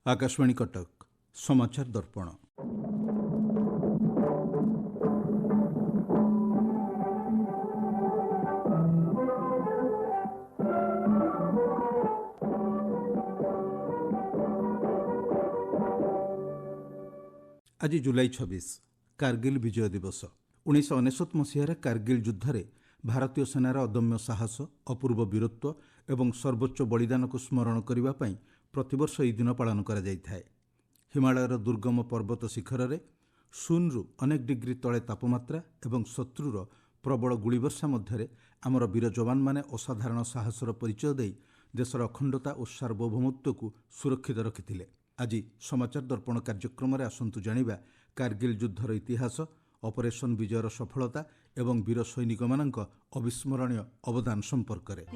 आकाशवाणी कटक समाचार दर्पण। आज जुलाई 26 कारगिल विजय दिवस। 1999 मसीह कारगिल युद्ध भारतीय सेनार अदम्य साहस, अपूर्व वीरत्व एवं सर्वोच्च बलिदान को स्मरण करने प्रतिवर्ष यह दिन पालन करा जाइଥାଏ। हिमालयर दुर्गम पर्वत शिखर में 0 रु अनेक डिग्री तले तापमात्रा एवं शत्रुर प्रबल गुड़वर्षा मध्य आमर वीर जवान माने असाधारण साहसर परिचय दे देशर अखंडता और सार्वभौमत्व को सुरक्षित रखिथिले। आज समाचार दर्पण कार्यक्रम में आसंतु जानिबा कारगिल युद्धर इतिहास, ऑपरेशन विजयर सफलता एवं वीर सैनिक मानक अविस्मरणीय अवदान संपर्क में।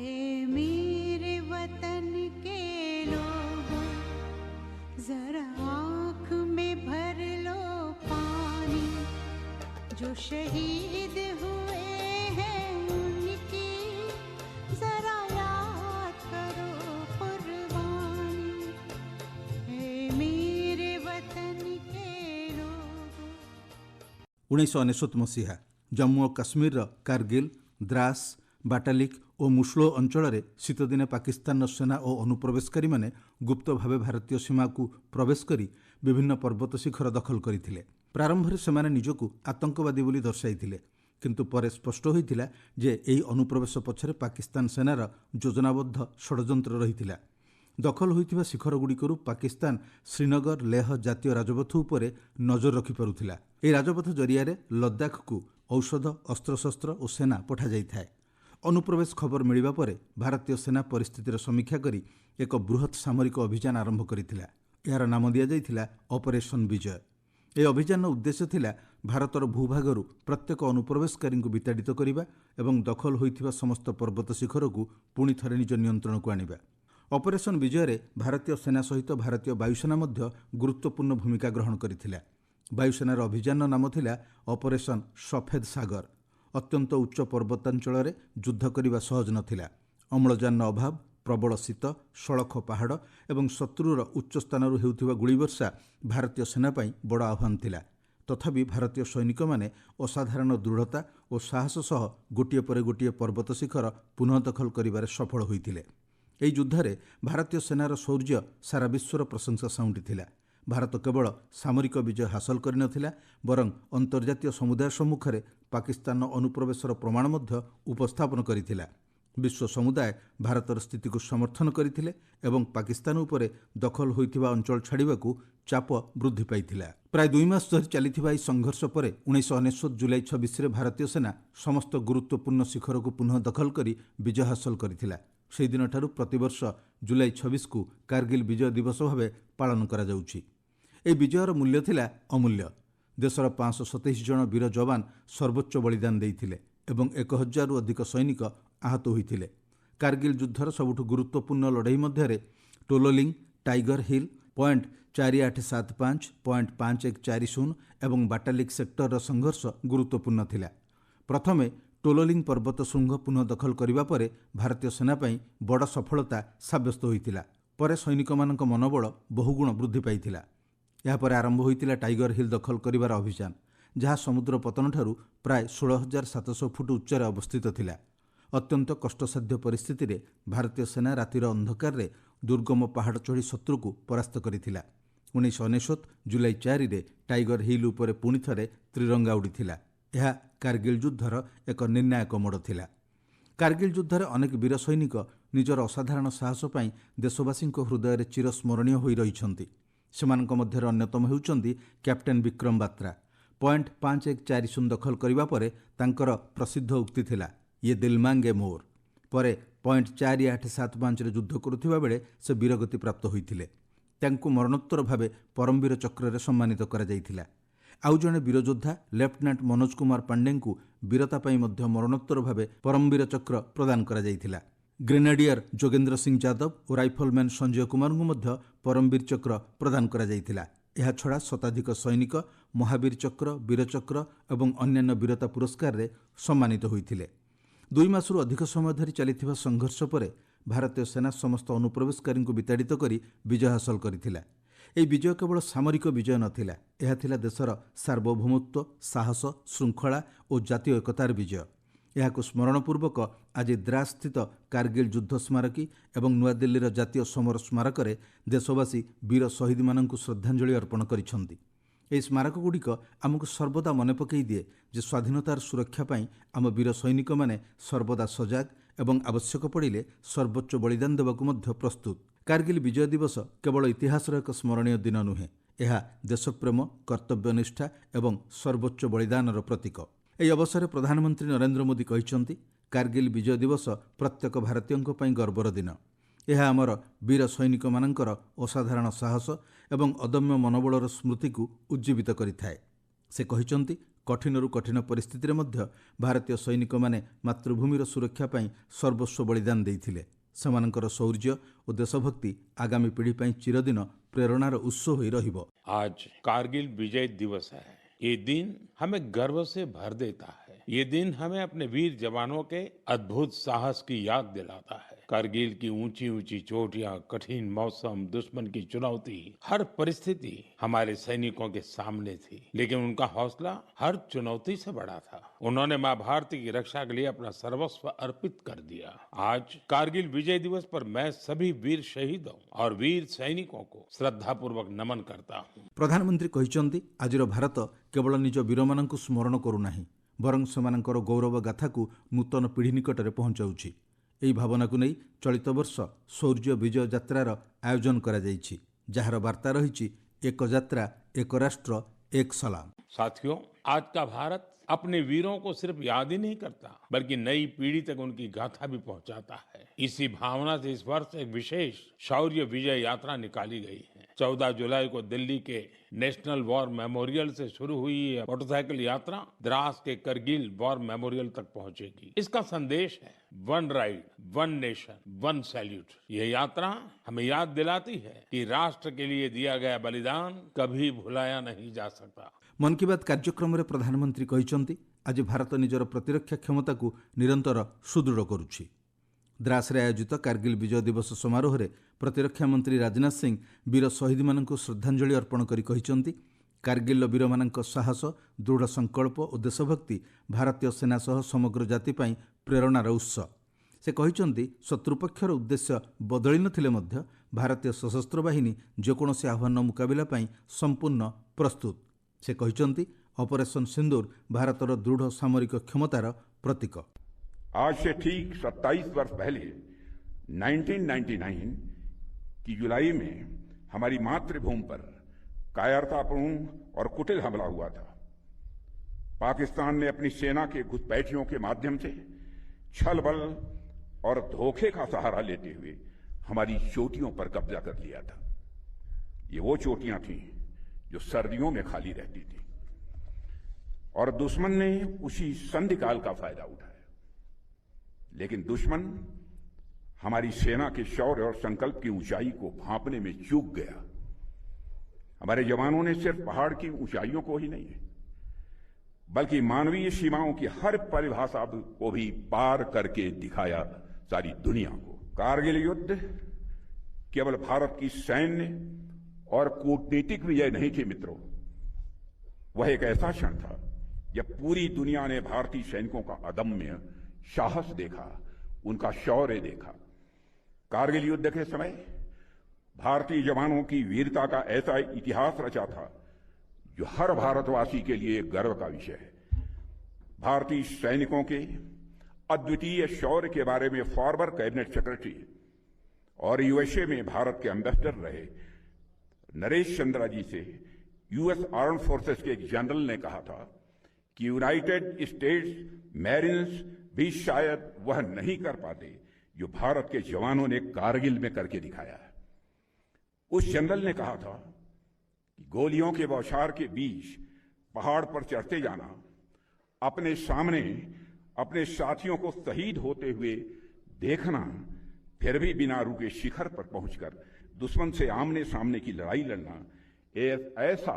मेरे वतन के लोगों, जरा आँख में भर लो पानी, जो शहीद हुए हैं उनकी जरा याद करो कुर्बानी। मेरे वतन के लोगों। 1999 मसीहा जम्मू और काश्मीर कारगिल, द्रास, बाटालिक और मुस्लो अंचल शीतदिने पाकिस्तान सेना और अनुप्रवेशकारी माने गुप्त भावे भारतीय सीमा को प्रवेश करी विभिन्न पर्वत शिखर दखल करथिले। प्रारंभ में सेमाने निजको आतंकवादी बोली दर्शाइथिले, किंतु परे स्पष्ट होइथिला जे एही अनुप्रवेश पछरे पाकिस्तान सेनार योजनाबद्ध षड्यंत्र रहिथिला। दखल होइथिबा शिखर गुड़िकरू पाकिस्तान श्रीनगर लेह जातीय राजपथ उपरे नजर रखि पारुथिला। एही राजपथ जरिया लद्दाख को औषध, अस्त्रशस्त्र और सेना पठा जाइଥାଏ। अनुप्रवेश खबर मिलिबा परे भारतीय सेना परिस्थितिर समीक्षा करी एक बृहत सामरिक अभियान आरंभ करिथिला। यार नाम दिया जाइथिला ऑपरेशन विजय। यह अभियान उद्देश्य थिला भारतर भूभागरू प्रत्येक अनुप्रवेशकारी को विताड़ित करिबा एवं दखल होइथिबा समस्त पर्वत शिखर को पुणी थरे निज नियंत्रण को आनिबा। ऑपरेशन विजय रे भारतीय सेना सहित भारतीय वायुसेना मध्य गुरुत्वपूर्ण भूमिका ग्रहण करिथिला। वायुसेनार अभियान नाम थिला ऑपरेशन सफेद सागर। अत्यंत उच्च पर्वतांचल रे युद्ध करिबा सहज नथिला। अम्लजान अभाव, प्रबल शीत, सड़क पहाड़ एवं शत्रुर उच्च स्थानरू हेउथिबा गुड़ीवर्षा भारतीय सेना पई बड़ आह्वान थिला। तथापि भारतीय सैनिक माने असाधारण दृढ़ता और साहस सह गोटिए पर गोटिए पर्वत शिखर पुनः दखल करिबारे सफल होइथिले। एही युद्धरे भारतीय सेनार शौर्य सारा विश्वर प्रशंसा साउंटिथिला। भारत केवल सामरिक विजय हासिल करिनथिला, बरं अंतर्जातीय समुदाय सम्मुखरे पाकिस्तान अनुप्रवेशर प्रमाण मध्य उपस्थापन करिथिला। विश्व समुदाय भारतर स्थिति को समर्थन करथिले एवं पाकिस्तान उपरे दखल होइथिबा अंचल छाड़िबाकू चाप वृद्धि पाइथिला। प्राय 2 मास धरि चलिथिबा एही संघर्ष परे 1999 जुलाई 26 रे भारतीय सेना समस्त गुरुत्वपूर्ण शिखर को पुनः दखल करी विजय हासिल करिथिला। ସେହି ଦିନଠାରୁ ପ୍ରତିବର୍ଷ ଜୁଲାଇ 26କୁ कारगिल विजय दिवस ଭାବେ ପାଳନ କରାଯାଉଛି। ଏହି ବିଜୟର ମୂଲ୍ୟ ଥିଲା ଅମୂଲ୍ୟ। ଦେଶର 527 ଜଣ ବୀର ଯବାନ ସର୍ବୋଚ୍ଚ ବଳିଦାନ ଦେଇଥିଲେ ଏବଂ 1000ରୁ ଅଧିକ ସୈନିକ ଆହତ ହୋଇଥିଲେ। कारगिल ଯୁଦ୍ଧର ସବୁଠୁ ଗୁରୁତ୍ୱପୂର୍ଣ୍ଣ ଲଢ଼େଇ ମଧ୍ୟରେ ଟୋଲୋଲିଂ, ଟାଇଗର ହିଲ୍, ପଏଣ୍ଟ 4875, ପଏଣ୍ଟ 5140 ଏବଂ ବାଟାଲିକ୍ ସେକ୍ଟରର ସଂଘର୍ଷ ଗୁରୁତ୍ୱପୂର୍ଣ୍ଣ ଥିଲା। ପ୍ରଥମେ ଟୋଲୋଲିଂ पर्वत ଶୃଙ୍ଗ पुनः दखल करने पर भारतीय सेना बड़ सफलता सब्यस्त होता। पर सैनिक मनोबल बहुगुण वृद्धि पाइथिला। यापर आरंभ होता टाइगर हिल दखल करिवार अभियान, जहाँ समुद्र पतन ठारू प्राय 16,700 फुट उच्चरे अवस्थित थिला। अत्यंत कष्टसाध्य परिस्थिति रे भारतीय सेना रातिर अंधकार रे दुर्गम पहाड़ चढ़ी शत्रु को परास्त करिथिला। 1999 जुलाई 4 रे टाइगर हिल उपरे पुणी थरे त्रिरंगा उड़ीथिला। यह कारगिल युद्धर एक निर्णायक मोड़ थिला। कारगिल युद्धरे अनेक वीर सैनिक निजर असाधारण साहस पाई देशवासी हृदय चिरस्मरणीय होई रहिछन्ति। सेमानक मध्यरे अन्यतम हेउचन्ति कैप्टेन विक्रम बात्रा। पॉइंट 5140 दखल करिबा परे तांकर प्रसिद्ध उक्ति थिला, ये दिल मांगे मोर। परे पॉइंट 4875 रे युद्ध करुथिबा बेले से वीरगति प्राप्त होइथिले। तांकु मरणोत्तर भावे परमवीर चक्र रे सम्मानित करा जाइथिला। आउ जणे वीरयोद्धा लेफ्टिनेंट मनोज कुमार पांडे को वीरता पाई मध्य मरणोत्तर भावे परमवीर चक्र प्रदान करा जाइथिला। ग्रेनेडियर जोगेंद्र सिंह यादव और राइफलमैन संजय कुमार को मध्य परमवीर चक्र प्रदान करा जाइथिला। एहा छड़ा शताधिक सैनिक महावीर चक्र, वीर चक्र एवं अन्यान्य वीरता पुरस्कार रे सम्मानित होइथिले। 2 मासरू अधिक समय धरी चलिथिबा संघर्ष परे भारतीय सेना समस्त अनुप्रवेशकारी को विताड़ित करी विजय हासिल करिथिला। ଏହି ବିଜୟ କେବଳ ସାମରିକ ବିଜୟ ନଥିଲା, ଏହା ଥିଲା ଦେଶର ସାର୍ବଭୌମତ୍ୱ, ସାହସ, ଶୃଙ୍ଖଳା ଓ ଜାତୀୟ ଏକତାର ବିଜୟ। ଏହାକୁ ସ୍ମରଣପୂର୍ବକ ଆଜି ଦ୍ରାସସ୍ଥିତ କାର୍ଗିଲ ଯୁଦ୍ଧ ସ୍ମାରକୀ ଏବଂ ନୂଆଦିଲ୍ଲୀର ଜାତୀୟ ସମର ସ୍ମାରକରେ ଦେଶବାସୀ ବୀର ଶହୀଦମାନଙ୍କୁ ଶ୍ରଦ୍ଧାଞ୍ଜଳି ଅର୍ପଣ କରିଛନ୍ତି। ଏହି ସ୍ମାରକଗୁଡ଼ିକ ଆମକୁ ସର୍ବଦା ମନେ ପକାଇ ଦିଏ ଯେ ସ୍ୱାଧୀନତାର ସୁରକ୍ଷା ପାଇଁ ଆମ ବୀର ସୈନିକମାନେ ସର୍ବଦା ସଜାଗ ଏବଂ ଆବଶ୍ୟକ ପଡ଼ିଲେ ସର୍ବୋଚ୍ଚ ବଳିଦାନ ଦେବାକୁ ମଧ୍ୟ ପ୍ରସ୍ତୁତ। କାର୍ଗିଲ ବିଜୟ ଦିବସ କେବଳ ଇତିହାସର ଏକ ସ୍ମରଣୀୟ ଦିନ ନୁହେଁ, ଏହା ଦେଶପ୍ରେମ, କର୍ତ୍ତବ୍ୟନିଷ୍ଠା ଏବଂ ସର୍ବୋଚ୍ଚ ବଳିଦାନର ପ୍ରତୀକ। ଏହି ଅବସରରେ ପ୍ରଧାନମନ୍ତ୍ରୀ ନରେନ୍ଦ୍ର ମୋଦି କହିଛନ୍ତି, କାର୍ଗିଲ ବିଜୟ ଦିବସ ପ୍ରତ୍ୟେକ ଭାରତୀୟଙ୍କ ପାଇଁ ଗର୍ବର ଦିନ। ଏହା ଆମର ବୀର ସୈନିକମାନଙ୍କର ଅସାଧାରଣ ସାହସ ଏବଂ ଅଦମ୍ୟ ମନୋବଳର ସ୍ମୃତିକୁ ଉଜ୍ଜୀବିତ କରିଥାଏ। ସେ କହିଛନ୍ତି, କଠିନରୁ କଠିନ ପରିସ୍ଥିତିରେ ମଧ୍ୟ ଭାରତୀୟ ସୈନିକମାନେ ମାତୃଭୂମିର ସୁରକ୍ଷା ପାଇଁ ସର୍ବସ୍ୱ ବଳିଦାନ ଦେଇଥିଲେ। ସେମାନଙ୍କର ଶୌର୍ଯ୍ୟ ଓ ଦେଶଭକ୍ତି ଆଗାମୀ ପିଢ଼ି ପାଇଁ ଚିରଦିନ ପ୍ରେରଣାର ଉତ୍ସ ହୋଇ ରହିବ। आज कारगिल विजय दिवस है। ये दिन हमें गर्व से भर देता है। ये दिन हमें अपने वीर जवानों के अद्भुत साहस की याद दिलाता है। कारगिल की ऊंची ऊंची चोटियां, कठिन मौसम, दुश्मन की चुनौती, हर परिस्थिति हमारे सैनिकों के सामने थी, लेकिन उनका हौसला हर चुनौती से बड़ा था। उन्होंने मां भारती की रक्षा के लिए अपना सर्वस्व अर्पित कर दिया। आज कारगिल विजय दिवस पर मैं सभी वीर शहीदों और वीर सैनिकों को श्रद्धापूर्वक नमन करता हूँ। ପ୍ରଧାନମନ୍ତ୍ରୀ କହିଛନ୍ତି, ଆଜିର ଭାରତ କେବଳ ନିଜ ବୀରମାନଙ୍କୁ ସ୍ମରଣ କରୁନାହିଁ, ବରଂ ସେମାନଙ୍କର ଗୌରବ ଗାଥାକୁ ନୂତନ ପିଢ଼ି ନିକଟରେ ପହଞ୍ଚାଉଛି। ଏହି ଭାବନାକୁ ନେଇ ଚଳିତ ବର୍ଷ ଶୌର୍ଯ୍ୟ ବିଜୟ ଯାତ୍ରାର ଆୟୋଜନ କରାଯାଇଛି, ଯାହାର ବାର୍ତ୍ତା ରହିଛି ଏକ ଯାତ୍ରା, ଏକ ରାଷ୍ଟ୍ର, ଏକ ସଲାମ। साथियों, आज का भारत अपने वीरों को सिर्फ याद ही नहीं करता, बल्कि नई पीढ़ी तक उनकी गाथा भी पहुंचाता है। इसी भावना से इस वर्ष एक विशेष शौर्य विजय यात्रा निकाली गई है। 14 जुलाई को दिल्ली के नेशनल वॉर मेमोरियल से शुरू हुई ये मोटरसाइकिल यात्रा द्रास के करगिल वॉर मेमोरियल तक पहुंचेगी। इसका संदेश है one ride, one nation, one salute. यह यात्रा हमें याद दिलाती है कि राष्ट्र के लिए दिया गया बलिदान कभी भुलाया नहीं जा सकता। ମନ୍ କି ବାତ୍ କାର୍ଯ୍ୟକ୍ରମରେ ପ୍ରଧାନମନ୍ତ୍ରୀ କହିଛନ୍ତି, ଆଜି ଭାରତ ନିଜର ପ୍ରତିରକ୍ଷା କ୍ଷମତାକୁ ନିରନ୍ତର ସୁଦୃଢ଼ କରୁଛି। ଦ୍ରାସରେ ଆୟୋଜିତ କାର୍ଗିଲ ବିଜୟ ଦିବସ ସମାରୋହରେ ପ୍ରତିରକ୍ଷା ମନ୍ତ୍ରୀ ରାଜନାଥ ସିଂ ବୀର ଶହୀଦମାନଙ୍କୁ ଶ୍ରଦ୍ଧାଞ୍ଜଳି ଅର୍ପଣ କରି କହିଛନ୍ତି, କାର୍ଗିଲର ବୀରମାନଙ୍କ ସାହସ, ଦୃଢ଼ ସଂକଳ୍ପ ଓ ଦେଶଭକ୍ତି ଭାରତୀୟ ସେନା ସହ ସମଗ୍ର ଜାତି ପାଇଁ ପ୍ରେରଣାର ଉତ୍ସ। ସେ କହିଛନ୍ତି, ଶତ୍ରୁପକ୍ଷର ଉଦ୍ଦେଶ୍ୟ ବଦଳି ନଥିଲେ ମଧ୍ୟ ଭାରତୀୟ ସଶସ୍ତ୍ର ବାହିନୀ ଯେକୌଣସି ଆହ୍ୱାନର ମୁକାବିଲା ପାଇଁ ସମ୍ପୂର୍ଣ୍ଣ ପ୍ରସ୍ତୁତ। ସେ କହିଛନ୍ତି, ଅପରେସନ ସିନ୍ଦୁର ଭାରତର ଦୃଢ଼ ସାମରିକ କ୍ଷମତାର ପ୍ରତୀକ। आज से ठीक 27 वर्ष पहले 1999 की जुलाई में हमारी मातृभूमि पर कायरतापूर्ण और कुटिल हमला हुआ था। पाकिस्तान ने अपनी सेना के घुसपैठियों के माध्यम से छल बल और धोखे का सहारा लेते हुए हमारी चोटियों पर कब्जा कर लिया था। ये वो चोटियां थीं जो सर्दियों में खाली रहती थी और दुश्मन ने उसी संधिकाल का फायदा उठाया। लेकिन दुश्मन हमारी सेना के शौर्य और संकल्प की ऊंचाई को भांपने में चूक गया। हमारे जवानों ने सिर्फ पहाड़ की ऊंचाइयों को ही नहीं, बल्कि मानवीय सीमाओं की हर परिभाषा को भी पार करके दिखाया सारी दुनिया को। कारगिल युद्ध केवल भारत की सैन्य और कूटनीतिक विजय नहीं थी मित्रों, वह एक ऐसा क्षण था जब पूरी दुनिया ने भारतीय सैनिकों का अदम्य साहस देखा, उनका शौर्य देखा। कारगिल युद्ध के समय भारतीय जवानों की वीरता का ऐसा इतिहास रचा था जो हर भारतवासी के लिए गर्व का विषय है। भारतीय सैनिकों के अद्वितीय शौर्य के बारे में फॉर्मर कैबिनेट सेक्रेटरी और यूएसए में भारत के एम्बेसडर रहे नरेश चंद्रा जी से यूएस आर्म फोर्सेस के एक जनरल ने कहा था कि यूनाइटेड स्टेट्स मैरिन्स भी शायद वह नहीं कर पाते जो भारत के जवानों ने कारगिल में करके दिखाया है। उस जनरल ने कहा था कि गोलियों के बौछार के बीच पहाड़ पर चढ़ते जाना, अपने सामने अपने साथियों को शहीद होते हुए देखना, फिर भी बिना रुके शिखर पर पहुंचकर दुश्मन से आमने सामने की लड़ाई लड़ना, ऐसा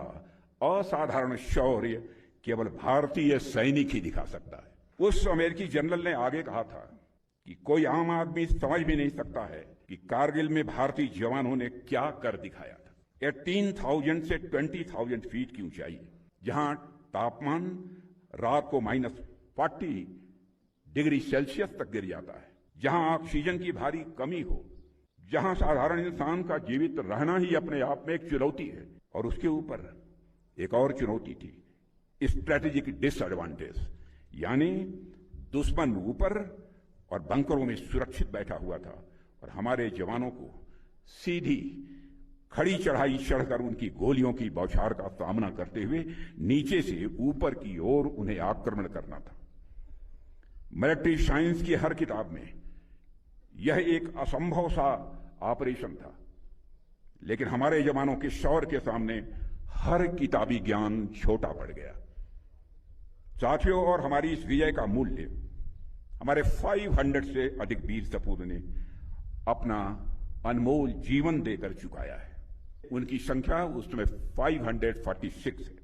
असाधारण शौर्य केवल भारतीय सैनिक ही दिखा सकता है। उस अमेरिकी जनरल ने आगे कहा था कि कोई आम आदमी समझ भी नहीं सकता है कि कारगिल में भारतीय जवानों ने क्या कर दिखाया था। एट 3,000 से 20,000 फीट की ऊंचाई, जहां तापमान रात को -40 डिग्री सेल्सियस तक गिर जाता है, जहां ऑक्सीजन की भारी कमी हो, जहां साधारण इंसान का जीवित रहना ही अपने आप में एक चुनौती है, और उसके ऊपर एक और चुनौती थी, स्ट्रेटेजिक डिसएडवांटेज, यानी दुश्मन ऊपर और बंकरों में सुरक्षित बैठा हुआ था और हमारे जवानों को सीधी खड़ी चढ़ाई चढ़कर उनकी गोलियों की बौछार का सामना करते हुए नीचे से ऊपर की ओर उन्हें आक्रमण करना था। मिलिट्री साइंस की हर किताब में यह एक असंभव सा ऑपरेशन था, लेकिन हमारे जवानों के शौर्य के सामने हर किताबी ज्ञान छोटा पड़ गया। साथियों, और हमारी इस विजय का मूल्य हमारे 500 से अधिक वीर सपूतों ने अपना अनमोल जीवन देकर चुकाया है। उनकी संख्या उस समय 546 है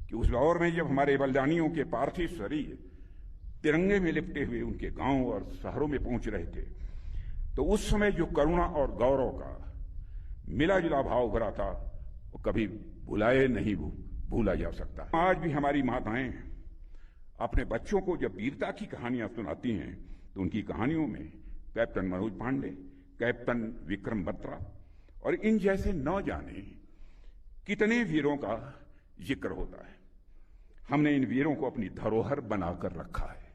कि उस दौर में जब हमारे बलिदानियों के पार्थिव शरीर तिरंगे में लिपटे हुए उनके गांव और शहरों में पहुंच रहे थे, तो उस समय जो करुणा और गौरव का मिला जुला भाव भरा था, वो कभी भुलाए नहीं भूला जा सकता। आज भी हमारी माताएं अपने बच्चों को जब वीरता की कहानियां सुनाती हैं, तो उनकी कहानियों में कैप्टन मनोज पांडे, कैप्टन विक्रम बत्रा और इन जैसे न जाने कितने वीरों का जिक्र होता है। हमने इन वीरों को अपनी धरोहर बनाकर रखा है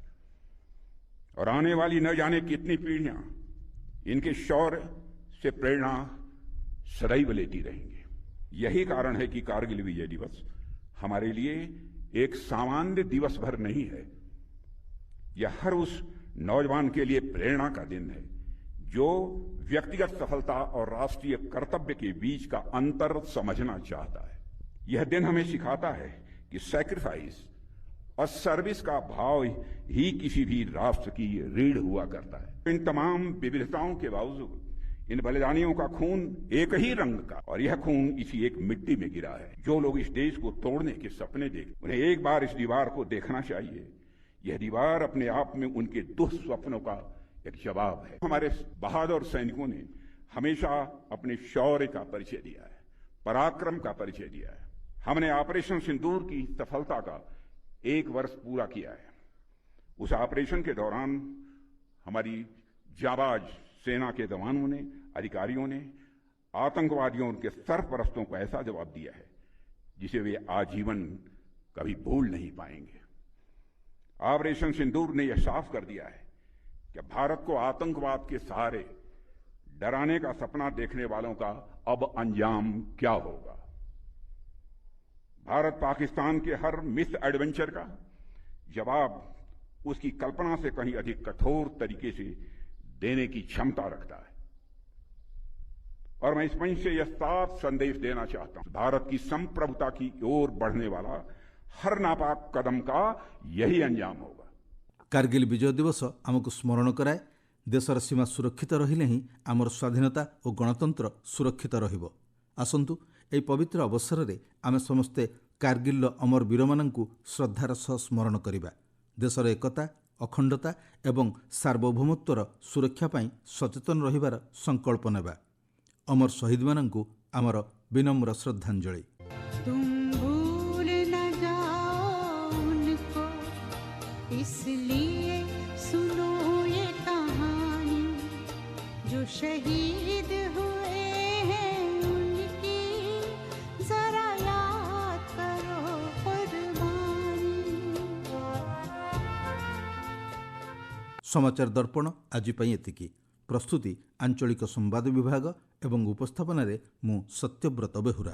और आने वाली न जाने कितनी पीढ़ियां इनके शौर्य से प्रेरणा सदैव लेती रहेंगी। यही कारण है कि कारगिल विजय दिवस हमारे लिए एक सामान्य दिवस भर नहीं है, यह हर उस नौजवान के लिए प्रेरणा का दिन है जो व्यक्तिगत सफलता और राष्ट्रीय कर्तव्य के बीच का अंतर समझना चाहता है। यह दिन हमें सिखाता है कि सैक्रिफाइस और सर्विस का भाव ही किसी भी राष्ट्र की रीढ़ हुआ करता है। इन तमाम विविधताओं के बावजूद इन बलिदानियों का खून एक ही रंग का, और यह खून इसी एक मिट्टी में गिरा है। जो लोग इस देश को तोड़ने के सपने देख, उन्हें एक बार इस दीवार को देखना चाहिए। यह दीवार अपने आप में उनके दुस्वप्नों का एक जवाब है। हमारे बहादुर सैनिकों ने हमेशा अपने शौर्य का परिचय दिया है, पराक्रम का परिचय दिया है। हमने ऑपरेशन सिंदूर की सफलता का 1 वर्ष पूरा किया है। उस ऑपरेशन के दौरान हमारी जाबाज सेना के जवानों ने, अधिकारियों ने आतंकवादियों और उनके सरपरस्तों को ऐसा जवाब दिया है जिसे वे आजीवन कभी भूल नहीं पाएंगे। ऑपरेशन सिंदूर ने यह साफ कर दिया है कि भारत को आतंकवाद के सहारे डराने का सपना देखने वालों का अब अंजाम क्या होगा। भारत पाकिस्तान के हर मिस एडवेंचर का जवाब उसकी कल्पना से कहीं अधिक कठोर तरीके से देने की क्षमता रखता है। और मैं इस मंच से यह साफ संदेश देना चाहता हूं, भारत की संप्रभुता की ओर बढ़ने वाला हर नापाक कदम का यही अंजाम होगा। कारगिल विजय दिवस आमको स्मरण कराए देशर सीमा सुरक्षित रहिले ही आमर स्वाधीनता और गणतंत्र सुरक्षित रहिबो। आसंतु एही पवित्र अवसर रे आमे समस्ते कारगिल अमर वीर माननकु श्रद्धार सह स्मरण करिबा। देशर एकता, अखंडता एवं सार्वभौमत्वर सुरक्षा पाई सचेतन रहिबार संकल्प नेबा। अमर शहीद माननकु आमर विनम्र श्रद्धांजलि। तुम भूल न जाओ उनको, इसलिए सुनो ये कहानी, जो शहीद हुए हैं उनकी जरा याद करो कुर्बानी। समाचार दर्पण आज पाई एतिकी। प्रस्तुति आंचलिक संवाद विभाग एवं उपस्थापन मु सत्यव्रत बेहुरा।